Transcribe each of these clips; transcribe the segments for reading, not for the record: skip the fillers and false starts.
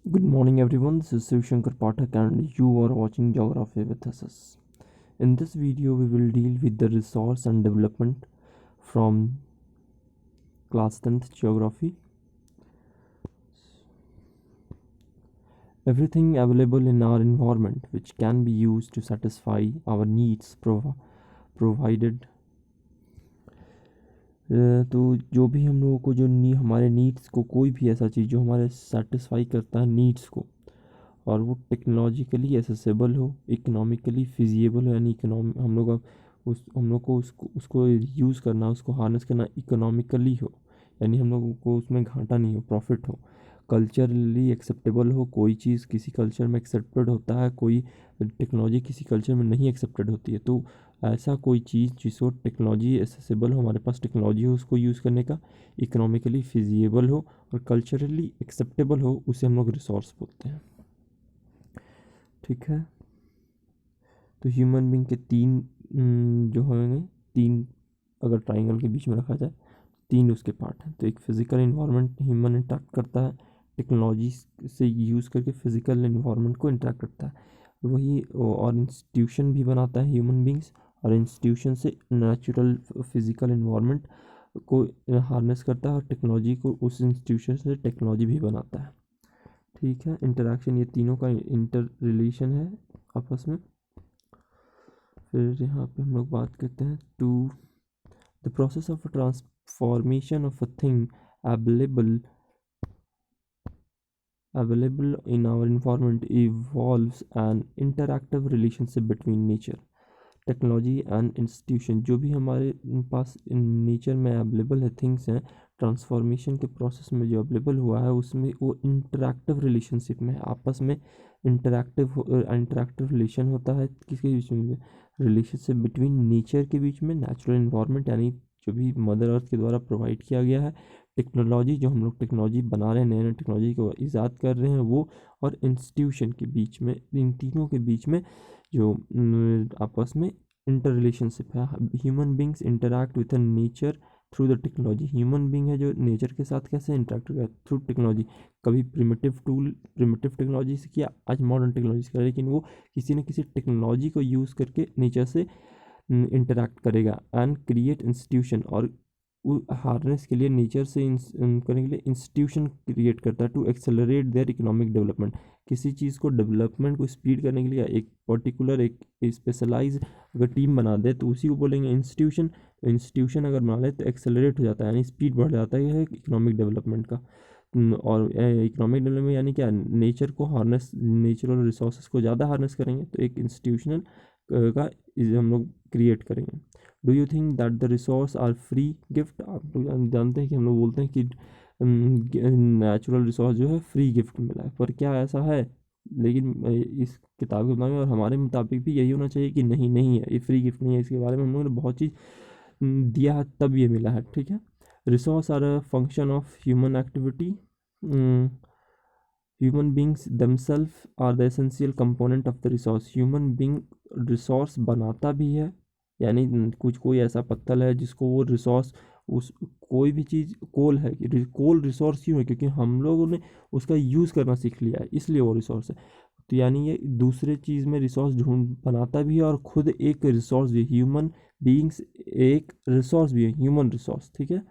Good morning, everyone. This is Shiv Shankar Pathak, and you are watching Geography with us. In this video, we will deal with the resource and development from class 10th Geography. Everything available in our environment which can be used to satisfy our needs provided तो जो भी हम लोगों को हमारे needs को कोई भी ऐसा चीज़ जो हमारे सेटिस्फाई करता है नीड्स को और वो टेक्नोलॉजिकली एसेसिबल हो, इकोनॉमिकली फिजिएबल हो, यानी हम लोग को उसको यूज़ करना, उसको हार्नेस करना इकोनॉमिकली हो, यानी हम लोगों को उसमें घाटा नहीं हो, प्रॉफिट हो, कल्चरली एक्सेप्टेबल हो। कोई चीज़ किसी कल्चर में एक्सेप्टेड होता है, कोई टेक्नोलॉजी किसी कल्चर में नहीं एक्सेप्टेड होती है। तो ऐसा कोई चीज़ जिसको टेक्नोलॉजी एसेसिबल हो, हमारे पास टेक्नोलॉजी हो उसको यूज़ करने का, इकोनॉमिकली फिजिएबल हो और कल्चरली एक्सेप्टेबल हो, उसे हम लोग रिसोर्स बोलते हैं। ठीक है, तो ह्यूमन बींग के जो होंगे तीन, अगर ट्राइंगल के बीच में रखा जाए तीन उसके पार्ट हैं। तो एक फिज़िकल इन्वायरमेंट ह्यूमन इंटरेक्ट करता है, टेक्नोलॉजी से यूज़ करके फिज़िकल इन्वायरमेंट को इंटरेक्ट करता है, वही और इंस्टीट्यूशन भी बनाता है ह्यूमन बींग्स, और इंस्टीट्यूशन से नेचुरल फिज़िकल इन्वायरमेंट को हार्नेस करता है और टेक्नोलॉजी को उस इंस्टीट्यूशन से टेक्नोलॉजी भी बनाता है। ठीक है, इंटरेक्शन, ये तीनों का इंटर रिलेशन है आपस में। फिर यहाँ पे हम लोग बात करते हैं to the process of transformation of a thing available in our environment evolves an interactive relationship between nature, technology and institution. जो भी हमारे पास नेचर में अवेलेबल है थिंग्स हैं, ट्रांसफॉर्मेशन के प्रोसेस में जो अवेलेबल हुआ है उसमें वो इंटरैक्टिव रिलेशनशिप में है, आपस में इंटरैक्टिव रिलेशन होता है। किसके बीच में? रिलेशनशिप बिटवीन नेचर के बीच में, नेचुरल इन्वायरमेंट यानी जो भी मदर अर्थ के द्वारा प्रोवाइड किया गया है, टेक्नोलॉजी जो हम लोग टेक्नोलॉजी बना रहे हैं, नए नए टेक्नोलॉजी को ईजाद कर रहे हैं वो, और इंस्टीट्यूशन के बीच में, इन तीनों के बीच में जो आपस में इंटर रिलेशनशिप है। Human beings interact with nature through the technology. Human being है जो नेचर के साथ कैसे इंटरेक्ट करेगा? Through technology. कभी प्रिमिटिव टेक्नोलॉजी से किया, आज मॉडर्न टेक्नोलॉजी से किया, लेकिन वो किसी न किसी टेक्नोलॉजी को यूज़ करके नेचर से इंटरैक्ट करेगा एंड क्रिएट इंस्टीट्यूशन, और हार्नेस के लिए नेचर से करने के लिए इंस्टीट्यूशन क्रिएट करता है to accelerate their economic development. किसी चीज़ को डेवलपमेंट को स्पीड करने के लिए एक पर्टिकुलर एक स्पेशलाइज अगर टीम बना दे तो उसी को बोलेंगे इंस्टीट्यूशन। इंस्टीट्यूशन अगर बना ले तो एक्सेलरेट हो जाता है, यानी स्पीड बढ़ जाता है इकोनॉमिक डेवलपमेंट का। और इकोनॉमिक डेवलपमेंट यानी क्या? नेचर को हार्नेस, नेचुरल रिसोर्सेज को ज़्यादा हार्नेस करेंगे तो एक इंस्टीट्यूशनल का हम लोग क्रिएट करेंगे। Do you think that the resource are free gift? आप लोग जानते हैं कि हम लोग बोलते हैं कि नेचुरल रिसोर्स जो है फ्री गिफ्ट मिला है, पर क्या ऐसा है? लेकिन इस किताब के मुताबिक और हमारे मुताबिक भी यही होना चाहिए कि नहीं, नहीं है, ये फ्री गिफ्ट नहीं है, इसके बारे में हम लोगों ने बहुत चीज़ दिया है तब ये मिला है। ठीक है, resource are a function of human activity. Human beings themselves are the essential component of the resource. Human being resource बनाता भी है, यानी कोई ऐसा पत्थर है जिसको वो रिसोर्स, उस कोई भी चीज़, कोल है, कोल रिसोर्स क्यों है? क्योंकि हम लोगों ने उसका यूज़ करना सीख लिया है, इसलिए वो रिसोर्स है। तो यानी ये दूसरे चीज़ में रिसोर्स ढूंढ बनाता भी है और खुद एक रिसोर्स भी, ह्यूमन बीइंग्स एक रिसोर्स भी है, ह्यूमन रिसोर्स। ठीक है,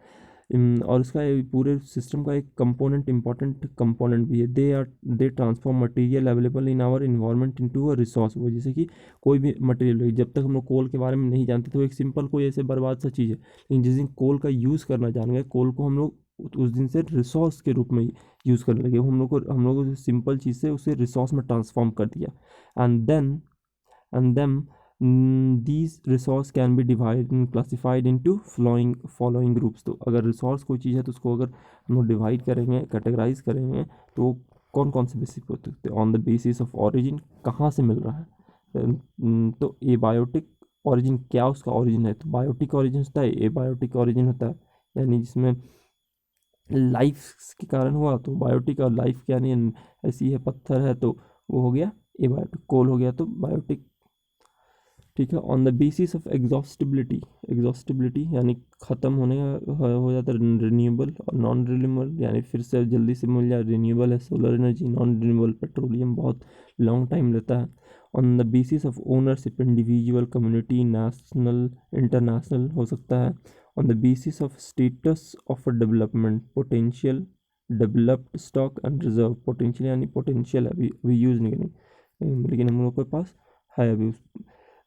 और इसका पूरे सिस्टम का एक कंपोनेंट, इंपॉर्टेंट कंपोनेंट भी है। They transform material available in our environment into a resource. वो जैसे कि कोई भी मटेरियल, जब तक हम लोग कोल के बारे में नहीं जानते तो एक सिंपल कोई ऐसे बर्बाद सा चीज़ है, लेकिन जिस दिन कोल का यूज़ करना जान गए, कोल को हम लोग उस दिन से रिसोर्स के रूप में यूज़ करने लगे। हम लोग को सिंपल चीज़ से उसे रिसोर्स में ट्रांसफॉर्म कर दिया। And then these resource can be divided and classified into following groups। तो अगर रिसोर्स कोई चीज़ है तो उसको अगर हम लोग डिवाइड करेंगे, कैटेगराइज करेंगे, तो कौन कौन से बेसिस पे होते हैं? On the basis of origin, कहाँ से मिल रहा है। तो ए बायोटिक ऑरिजिन, क्या उसका ऑरिजिन है? तो बायोटिक ऑरिजिन होता है, ए बायोटिक ऑरिजिन होता है, यानी जिसमें लाइफ के कारण हुआ तो बायोटिक, और लाइफ क्या नहीं ऐसी है, पत्थर है तो वो हो गया ए बायोटिक, कोल हो गया तो बायोटिक। ठीक है। On the basis of exhaustibility यानी ख़त्म होने का हो जाता है रिन्यूएबल, और नॉन रिन्यूएबल यानी फिर से जल्दी से मिल जाए। रिन्यूएबल है solar energy, non renewable petroleum बहुत लॉन्ग टाइम लेता है। On the basis of ownership individual, community, national, international हो सकता है। On the basis of status of a development, potential, developed stock and reserve. Potential यानी potential अभी अभी use नहीं करें, लेकिन हम लोग के पास है अभी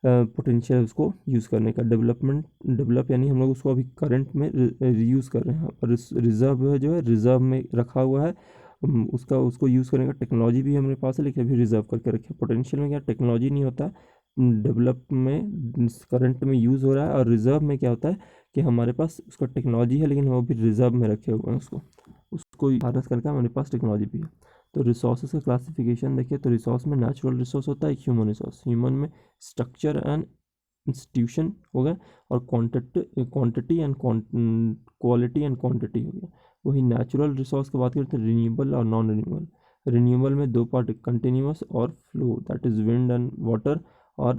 पोटेंशियल उसको यूज़ करने का। डेवलप यानी हम लोग उसको अभी करंट में यूज़ कर रहे हैं। और रिजर्व जो है रिजर्व में रखा हुआ है, उसको यूज़ करने का टेक्नोलॉजी भी हमारे पास है, लेकिन अभी रिजर्व करके रखे। पोटेंशियल में क्या टेक्नोलॉजी नहीं होता, डेवलप में करंट में यूज़ हो रहा है। और रिजर्व में क्या होता है कि हमारे पास उसका टेक्नोलॉजी है, लेकिन वो भी रिजर्व में रखे हुए हैं, उसको हार्नेस करके हमारे पास टेक्नोलॉजी भी है। तो रिसोर्सेज का क्लासिफिकेशन देखिए, तो रिसोर्स में नेचुरल रिसोर्स होता है, एक ह्यूमन रिसोर्स। ह्यूमन में स्ट्रक्चर एंड इंस्टीट्यूशन हो गया, और quantity and quality and quantity हो गया। वही नेचुरल रिसोर्स की बात करते हैं, रिन्यूएबल और नॉन रिन्यूएबल। रिन्यूएबल में दो पार्ट, कंटिन्यूस और flow, that is wind and water. और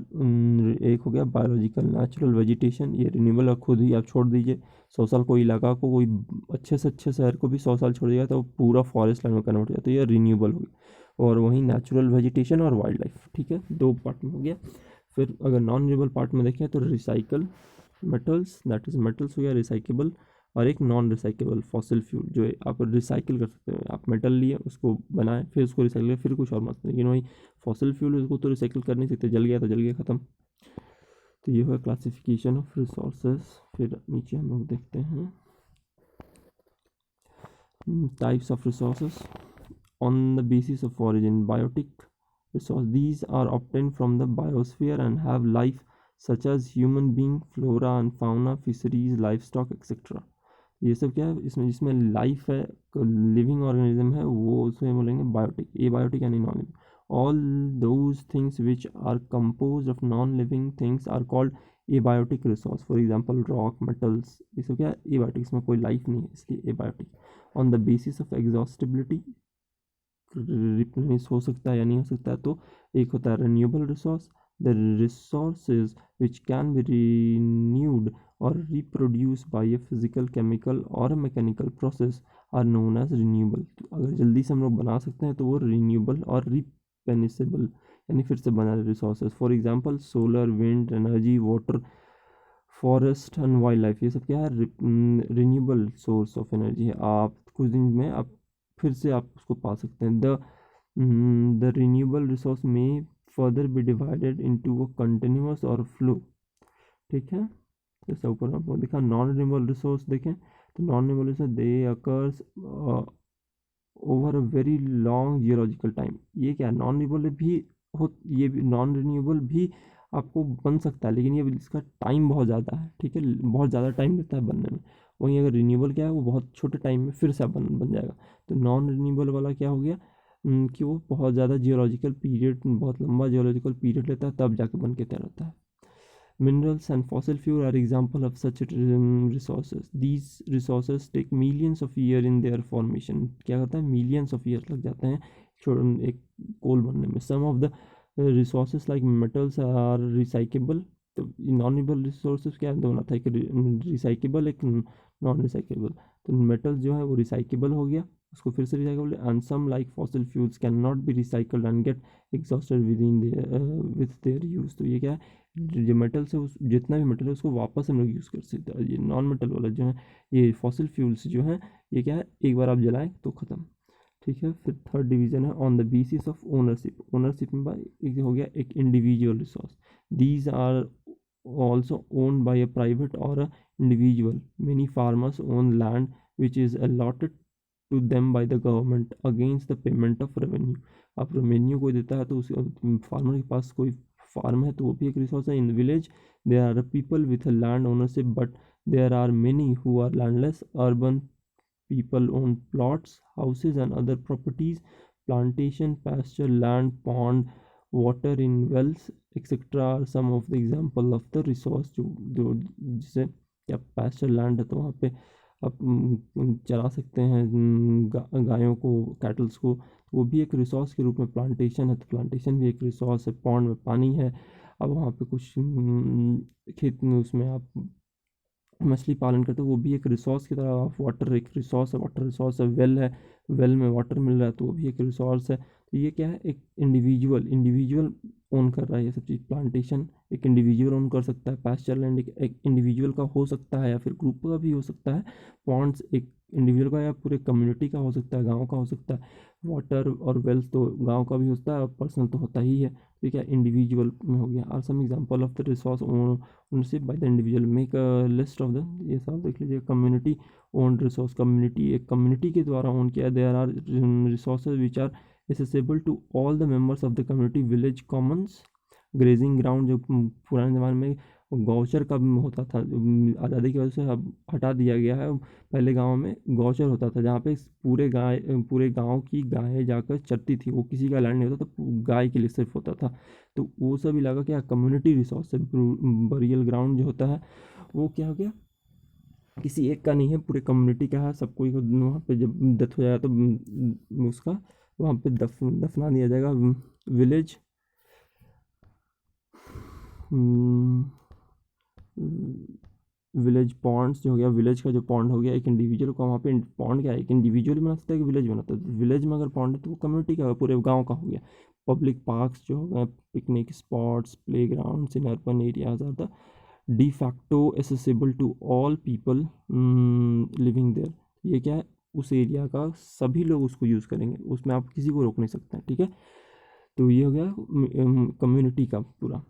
एक हो गया बायोलॉजिकल, नेचुरल वेजिटेशन, ये रिन्यूएबल और खुद ही आप छोड़ दीजिए 100 साल कोई इलाका को, कोई अच्छे से अच्छे शहर को भी 100 साल छोड़ दिया तो वो पूरा फॉरेस्ट लैंड में कन्वर्ट हो जाता है, तो ये रिन्यूएबल हो गया। और वहीं नेचुरल वेजिटेशन और वाइल्ड लाइफ, ठीक है, दो पार्ट में हो गया। फिर अगर नॉन रिन्यूएबल पार्ट में देखें तो recycle metals, that is metals हो गया रिसाइकेबल, और एक नॉन रिसाइकेबल फॉसिल फ्यूल जो है आप रिसाइकिल कर सकते हैं। आप मेटल लिए उसको बनाएं, फिर उसको रिसाइकिल फिर कुछ और मत, लेकिन वही फॉसिल फ्यूल उसको तो रिसाइकिल कर नहीं सकते, जल गया तो जल गया, ख़त्म। तो ये हुआ क्लासिफिकेशन ऑफ रिसोर्सेज। फिर नीचे हम लोग देखते हैं types of resources on the basis of origin. Biotic resource, these are obtained from the biosphere and have life such as human being, flora and fauna, fisheries, livestock etc. ये सब क्या है, इसमें जिसमें लाइफ है, लिविंग ऑर्गेनिज्म है, वो उसमें बोलेंगे बायोटिक। ए बायोटिक यानी non living. All those things which are compose of non living things are called abiotic resource. For example rock, metals, ये सब क्या है एबायोटिक, इसमें कोई लाइफ नहीं है इसलिए abiotic. On the basis of exhaustibility, replenish हो सकता है या नहीं हो सकता है, तो एक होता है renewable resource, the resources which can be renewed और reproduce by a physical, chemical और mechanical process are known as renewable. तो अगर जल्दी से हम लोग बना सकते हैं तो वो रिन्यूएबल और रिप्लेनिशेबल यानी फिर से बना resources. For example solar, wind energy, water, forest and wild life, ये सब क्या है रिन्यूएबल सोर्स ऑफ एनर्जी है। आप कुछ दिन में आप फिर से आप उसको पा सकते हैं। द रिन्यूएबल रिसोर्स में further be divided into a continuous और फ्लो, ठीक है। जैसे ऊपर आपको देखा नॉन रिन्यूएबल रिसोर्स देखें, तो non renewable resource they occurs over a very long geological time. ये क्या नॉन रिन्यूएबल भी हो, ये भी नॉन रिन्यूएबल भी आपको बन सकता है, लेकिन ये इसका टाइम बहुत ज़्यादा है, ठीक है, बहुत ज़्यादा टाइम लगता है बनने में। वहीं अगर रिन्यूएबल क्या है वो बहुत छोटे टाइम में फिर से बन जाएगा। तो नॉन रिन्यूएबल वाला क्या हो गया कि वो बहुत ज़्यादा जियोलॉजिकल पीरियड, बहुत लंबा जियोलॉजिकल पीरियड लेता है तब जाके बन के तैयार होता है। Minerals and fossil fuel are example of such resources. These resources take millions of years in their formation. क्या करता है millions of years लग जाते हैं एक कोल बनने में। Some of the resources like metals are recyclable. तो नॉन रिन्यूएबल रिसोर्सेज क्या दोनों था, एक रिसाइकेबल एक नॉन रिसाइकेबल। तो मेटल जो है वो रिसाइकेबल हो गया, उसको फिर से recyclable, and some like fossil fuels can not be recycled and get exhausted within with their use. तो ये क्या है जो मेटल से उस जितना भी मेटल है उसको वापस हम लोग यूज़ कर सकते हैं। ये नॉन मेटल वाला जो है ये फॉसिल फ्यूल्स जो है ये क्या है एक बार आप जलाएं तो ख़त्म, ठीक है। फिर थर्ड डिवीजन है on the basis of ownership. Ownership में एक हो गया एक individual resource, these are also owned by a private or a individual. Many farmers own land which is allotted to them by the government against the payment of revenue. अब revenue कोई देता है तो उस फार्मर के पास कोई farm है तो वो भी एक रिसोर्स है। In village there are people with land ownership but there are many who are landless. Urban people own plots, houses and other properties, plantation, pasture land, pond, water in wells etcetera are some of the example of the resource. जो जिसे क्या pasture land है तो वहाँ पे आप चला सकते हैं गायों को, कैटल्स को, वो भी एक रिसोर्स के रूप में। प्लांटेशन है तो प्लांटेशन भी एक रिसोर्स है। पॉन्ड में पानी है, अब वहाँ पे कुछ खेत में उसमें आप मछली पालन करते हो, वो भी एक रिसोर्स की तरह। आप वाटर एक रिसोर्स है, वाटर रिसोर्स है, वेल है, वेल में वाटर मिल रहा है तो वो भी एक रिसोर्स है। तो ये क्या है, एक इंडिविजुअल ओन कर रहा है ये सब चीज़। प्लांटेशन एक इंडिविजुअल ओन कर सकता है, पैस्चर लैंड एक इंडिविजुअल का हो सकता है या फिर ग्रुप का भी हो सकता है, पॉन्ड्स एक इंडिविजुअल का या पूरे कम्युनिटी का हो सकता है, गाँव का हो सकता है। वाटर और वेल्स तो गाँव का भी होता है और पर्सनल तो होता ही है। तो ये क्या इंडिविजुअल में हो गया। Are some example of the resource ownership by the individual, make a list of the, ये सब देख लीजिए। कम्युनिटी ओन रिसोर्स, कम्युनिटी एक कम्युनिटी के द्वारा ओन किया। There are resources which are accessible to all the members of the community. Village commons, grazing ground, जो पुराने ज़माने में गौचर का होता था, आज़ादी की वजह से अब हटा दिया गया है। पहले गांव में गौचर होता था जहाँ पे पूरे गांव की गायें जाकर चरती थी। वो किसी का लैंड नहीं होता था, गाय के लिए सिर्फ होता था। तो वो सब इलाका क्या कम्युनिटी रिसोर्स है। बरियल ग्राउंड जो होता है वो क्या हो गया, किसी एक का नहीं है, पूरे कम्युनिटी का है। सबको वहाँ पे जब डेथ हो जाएगा तो उसका वहाँ पे दफना दिया जाएगा। विलेज विलेज पॉन्ड्स जो हो गया, विलेज का जो पॉन्ड हो गया, एक इंडिविजुअल का वहाँ पे पॉन्ड क्या है, एक इंडिविजुअल बना सकता है कि विलेज बनाता है। विलेज में अगर पॉन्ड है तो वो कम्युनिटी का पूरे गांव का हो गया। पब्लिक पार्क्स जो हो गए, picnic spots, playground in urban areas are the de facto accessible to all people living there. ये क्या है, उस एरिया का सभी लोग उसको यूज़ करेंगे, उसमें आप किसी को रोक नहीं सकते हैं, ठीक है। तो ये हो गया कम्युनिटी का पूरा।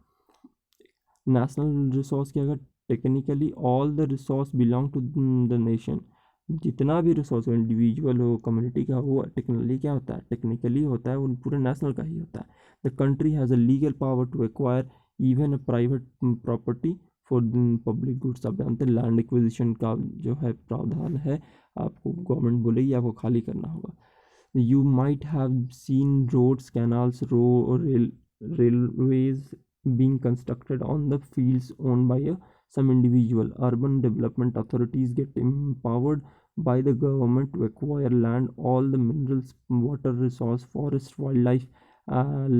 नेशनल रिसोर्स की अगर technically all the resource belong to the nation, जितना भी रिसोर्स हो, इंडिविजुअल हो, कम्युनिटी का हो, टेक्निकली क्या होता है, टेक्निकली होता है वो पूरे नेशनल का ही होता है। The country has a legal power to acquire even a private property for public goods. आप जानते हैं लैंड एक्विजिशन का जो है प्रावधान है, आपको गवर्नमेंट बोलेगी आपको खाली करना होगा। You might have seen roads, canals, railways being constructed on the fields owned by some individual. Urban development authorities get empowered by the government to acquire land, all the minerals, water resource, forest, wildlife,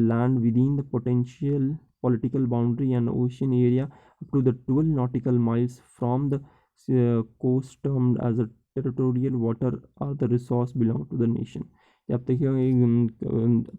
land within the potential political boundary and ocean area up to the 12 nautical miles from the coast termed as a territorial water are the resource belong to the nation। आप देखिए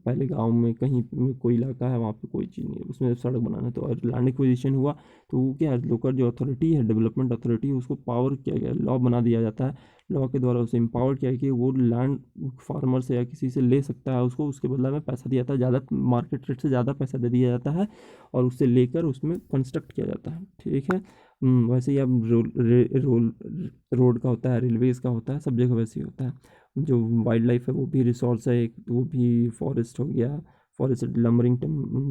पहले गांव में कहीं कोई इलाका है वहाँ पे कोई चीज़ नहीं है, उसमें सड़क बनाना है तो और लैंड एक्विजिशन हुआ तो वो क्या है, लोकल जो अथॉरिटी है, डेवलपमेंट अथॉरिटी, उसको पावर किया गया, लॉ बना दिया जाता है। लॉ के द्वारा उसे एम्पावर किया कि वो लैंड फार्मर से या किसी से ले सकता है, उसको उसके बदला में पैसा दिया जाता है, ज़्यादा मार्केट रेट से ज़्यादा पैसा दे दिया जाता है और उससे लेकर उसमें कंस्ट्रक्ट किया जाता है, ठीक है। वैसे ही अब रोड का होता है, रेलवेज़ का होता है, सब जगह वैसे ही होता है। जो वाइल्ड लाइफ है वो भी रिसोर्स है एक, वो भी फॉरेस्ट हो गया, फॉरेस्ट लमरिंग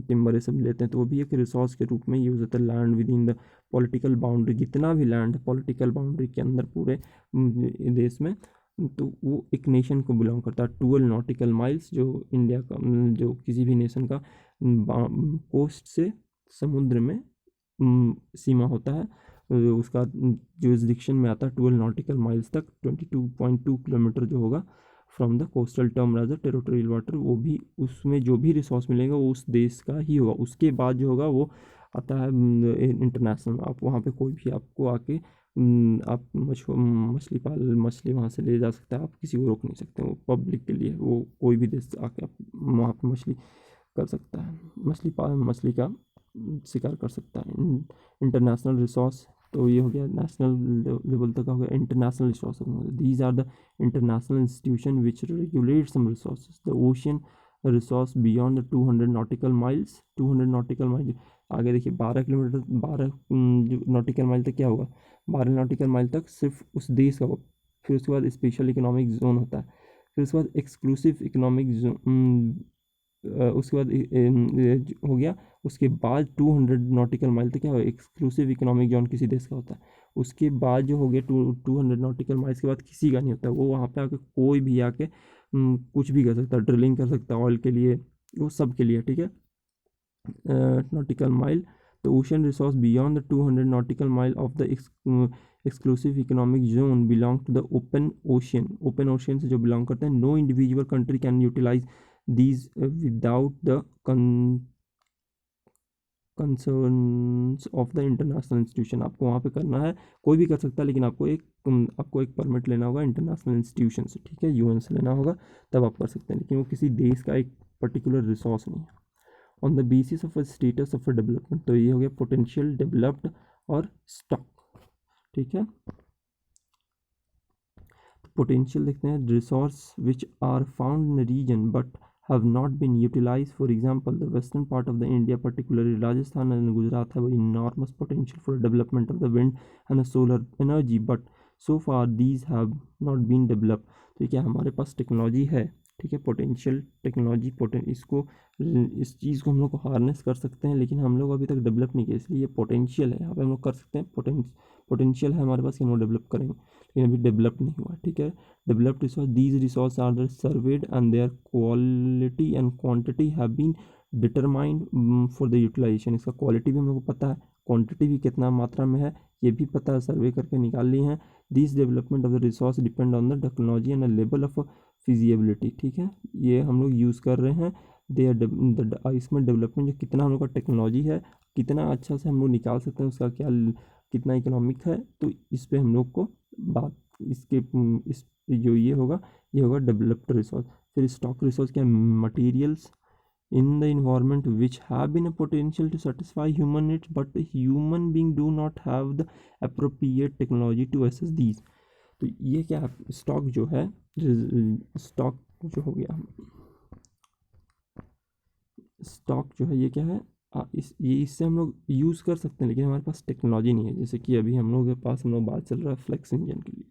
टिम्बर ये सब लेते हैं तो वो भी एक रिसोर्स के रूप में यूज़ होता है। Land with in the political boundary, जितना भी लैंड है पॉलिटिकल बाउंड्री के अंदर पूरे देश में, तो वो एक नेशन को बिलोंग करता है। 12 नॉटिकल माइल्स जो इंडिया का जो किसी भी नेशन का कोस्ट से समुद्र में सीमा होता है, उसका जुरिस्डिक्शन में आता है 12 नॉटिकल माइल्स तक, 22.2 किलोमीटर जो होगा from the coastal term as a territorial water. वो भी उसमें जो भी रिसोर्स मिलेगा वो उस देश का ही होगा। उसके बाद जो होगा वो आता है इंटरनेशनल। आप वहाँ पे कोई भी आपको आके आप मछली वहाँ से ले जा सकता है, आप किसी को रोक नहीं सकते। वो पब्लिक के लिए, वो कोई भी देश आके आप वहाँ पे मछली कर सकता है, मछली का शिकार कर सकता है। इंटरनेशनल रिसोर्स, तो ये हो गया नेशनल लेवल तक हो गया। International resource, these are the international institution which regulate some resources. The ocean resource beyond the 200 nautical miles, 200 nautical mile आगे देखिए 12 किलोमीटर, 12 नॉटिकल माइल तक क्या होगा, 12 नॉटिकल माइल तक सिर्फ उस देश का होगा। फिर उसके बाद स्पेशल इकोनॉमिक जोन होता है, फिर उसके बाद एक्सक्लूसिव इकोनॉमिक जोन, उसके बाद हो गया। उसके बाद 200 नॉटिकल माइल तक क्या होगा, एक्सक्लूसिव इकोनॉमिक जोन किसी देश का होता है। उसके बाद जो हो गया 200 नॉटिकल माइल्स के बाद किसी का नहीं होता। वो वहाँ पे आके कोई भी आके कुछ भी कर सकता है, ड्रिलिंग कर सकता है ऑयल के लिए, वो सब के लिए, ठीक है। Nautical mile, the ocean resource beyond the 200 nautical mile of the exclusive economic zone belong to the open ocean. Open ocean से जो बिलोंग करते हैं, no individual country can utilise these without the concerns of the international institution. आपको वहाँ पे करना है, कोई भी कर सकता है, लेकिन आपको एक परमिट लेना होगा इंटरनेशनल इंस्टीट्यूशन से, ठीक है, यूएन से लेना होगा, तब आप कर सकते हैं, लेकिन वो किसी देश का एक पर्टिकुलर रिसोर्स नहीं है। On the basis of a status of a development, तो ये हो गया पोटेंशियल, डेवलप्ड और स्टॉक, ठीक है। पोटेंशियल देखते हैं, resource which are found in region but have not been utilized. For example, the western part of the India, particularly Rajasthan and Gujarat, have enormous potential for development of the wind and solar energy, but so far these have not been developed. तो क्या हमारे पास technology है, ठीक है, potential technology इसको इस चीज़ को हम लोग को हार्नेस कर सकते हैं, लेकिन हम लोग अभी तक डेवलप नहीं किया, इसलिए ये पोटेंशियल है, यहाँ पे हम लोग कर सकते हैं, पोटेंशियल है हमारे पास कि हम लोग डेवलप करेंगे, लेकिन अभी डेवलप नहीं हुआ, ठीक है। Developed resource, these resources are surveyed and their quality and quantity have been determined for the utilization. इसका क्वालिटी भी हम लोग को पता है, क्वांटिटी भी कितना मात्रा में है ये भी पता है, सर्वे करके निकाल ली है। This development of the resource depend on the technology and level of feasibility, ठीक है, ये हम लोग यूज़ कर रहे हैं। दे इसमें डेवलपमेंट जो कितना हम लोग का टेक्नोलॉजी है, कितना अच्छा से हम लोग निकाल सकते हैं, उसका क्या कितना इकोनॉमिक है, तो इस पर हम लोग को बात इसके इस जो ये होगा डेवलप्ड रिसोर्स। फिर स्टॉक रिसोर्स क्या, materials in the environment which have been a potential to satisfy human needs but human being do not have the appropriate technology to access these. तो ये क्या है, स्टॉक जो है, स्टॉक जो हो गया, स्टॉक जो है ये क्या है, इससे हम लोग यूज़ कर सकते हैं, लेकिन हमारे पास टेक्नोलॉजी नहीं है। जैसे कि अभी हम लोग के पास बात चल रहा है फ्लेक्स इंजन के लिए,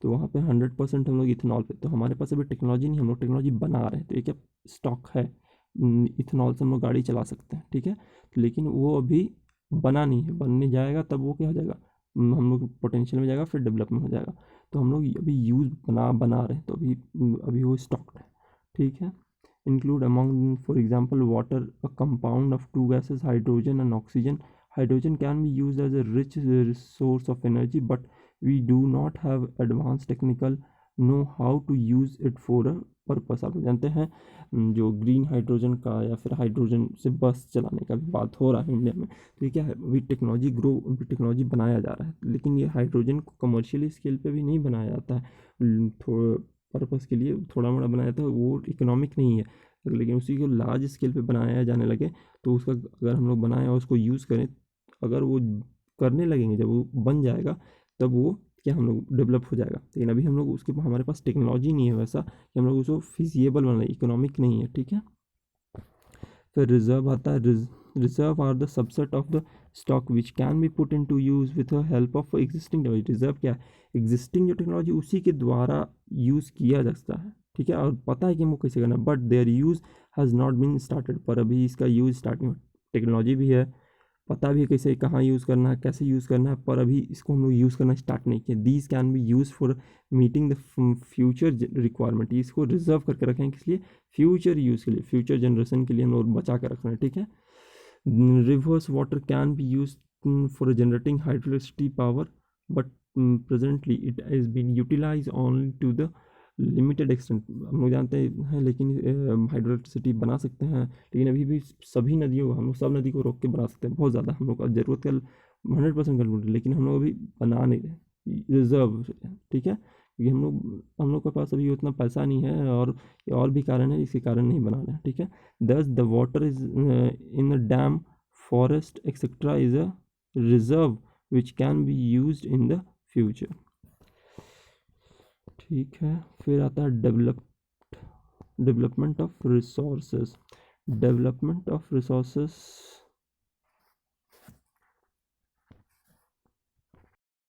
तो वहाँ पे 100% हम लोग इथेनॉल पे, तो हमारे पास अभी टेक्नोलॉजी नहीं, हम लोग टेक्नोलॉजी बना रहे हैं, तो ये क्या स्टॉक है, इथेनॉल से हम लोग गाड़ी चला सकते हैं, ठीक है, लेकिन वो अभी बना नहीं है, बनने जाएगा तब वो क्या हो जाएगा, हम लोग पोटेंशियल में जाएगा, फिर डेवलपमेंट हो जाएगा। तो हम लोग अभी यूज़ बना रहे हैं, तो अभी वो स्टॉक है, ठीक है। Include among, for example, water, a compound of two gases, hydrogen and oxygen. Hydrogen can be used as a rich source of energy, but we do not have advanced technical know how to use it for a purpose. आप जानते हैं जो green hydrogen का या फिर hydrogen से बस चलाने का भी बात हो रहा है इंडिया में, तो ये क्या है, अभी टेक्नोलॉजी बनाया जा रहा है, लेकिन ये हाइड्रोजन को कमर्शियली स्केल पे भी नहीं बनाया जाता है, थोड़ा पर्पस के लिए थोड़ा मोड़ा बनाया था, वो इकोनॉमिक नहीं है, लेकिन उसी को लार्ज स्केल पे बनाया जाने लगे, तो उसका अगर हम लोग बनाएं और उसको यूज़ करें, अगर वो करने लगेंगे, जब वो बन जाएगा तब वो क्या हम लोग डेवलप हो जाएगा, लेकिन अभी हम लोग उसके हमारे पास टेक्नोलॉजी नहीं है वैसा कि हम लोग उसको फिजिएबल बनाए, इकोनॉमिक नहीं है, ठीक है। फिर रिजर्व आता है, reserve are the subset of the stock which can be put into use with help of existing technology. Reserve क्या है, एग्जिस्टिंग जो टेक्नोलॉजी उसी के द्वारा यूज़ किया जा सकता है, ठीक है, और पता है कि हमको कैसे करना है, but their use has not been started, पर अभी इसका यूज़ स्टार्ट नहीं हुआ। टेक्नोलॉजी भी है, पता भी है कैसे कहाँ यूज़ करना है, कैसे यूज़ करना है, पर अभी इसको हम लोग यूज़ करना स्टार्ट नहीं किया। These can be use for meeting the future requirement, इसको रिजर्व करके रखें, किस लिए, फ्यूचर यूज़ के लिए, फ्यूचर जनरेशन के लिए हम लोग बचा कर रख रहे हैं, ठीक है। Rivers water can be use for generating hydroelectricity power, but presently it has been utilise only to the limited extent. हम लोग जानते हैं, लेकिन हाइड्रोइलेक्ट्रिसिटी बना सकते हैं, लेकिन अभी भी सभी नदियों को हम लोग सब नदी को रोक के बना सकते हैं, बहुत ज़्यादा हम लोग का ज़रूरत का 100% कंट्रोल, लेकिन हम लोग अभी बना नहीं रहे, रिजर्व, ठीक है, क्योंकि हम लोग के पास अभी उतना पैसा नहीं है, और भी कारण है इसके कारण नहीं बना रहे हैं, ठीक है। दस the water is in the dam, forest etcetera is a reserve which can be use in the future, ठीक है। फिर आता है development of resources. Development of resources